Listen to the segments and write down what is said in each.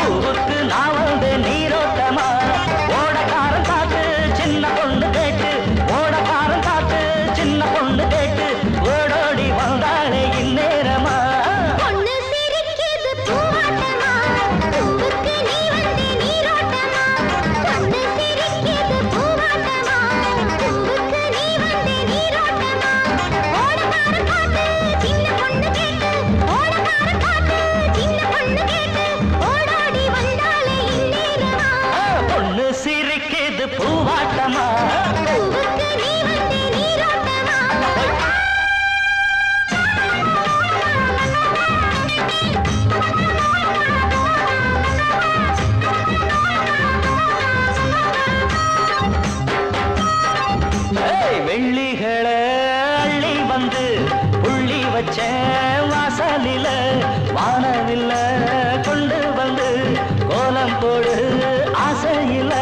பூவுக்கு நான் வந்து நீரோட்டமா ஓடக்காரன் பார்த்து சின்ன பொண்ணு கேட்டு ஓடக்காரன் பார்த்து சின்ன பொண்ணு கேட்டு ஓடோடி வந்தாளே இந்நேரமா பூவாட்டமா வெள்ளிகளை அள்ளி வந்து புள்ளி வச்ச வாசலில வானவில்ல கொண்டு வந்து கோலம் போடு ஆசையில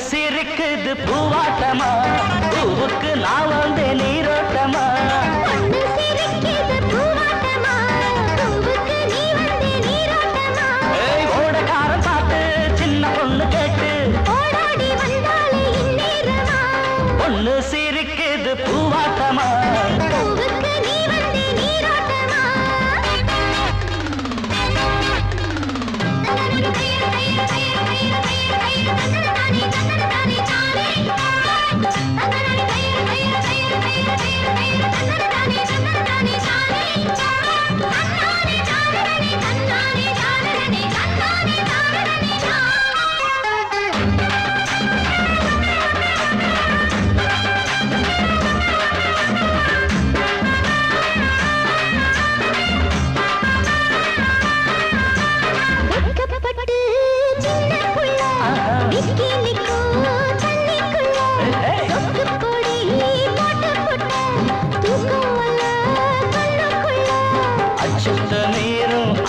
சிரிக்குது பூவாட்டமா பூவுக்கு நான் வந்து நீரோட்டமா ஓடக்காரன் பார்த்து சின்ன பொண்ணு கேட்டு பொண்ணு சிரிக்குது பூவாட்டமா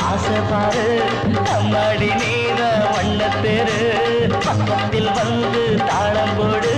ஆசைப்பாரு நம்மடி நீர வண்ணத்தேரு பக்கத்தில் வந்து தாளம் போடு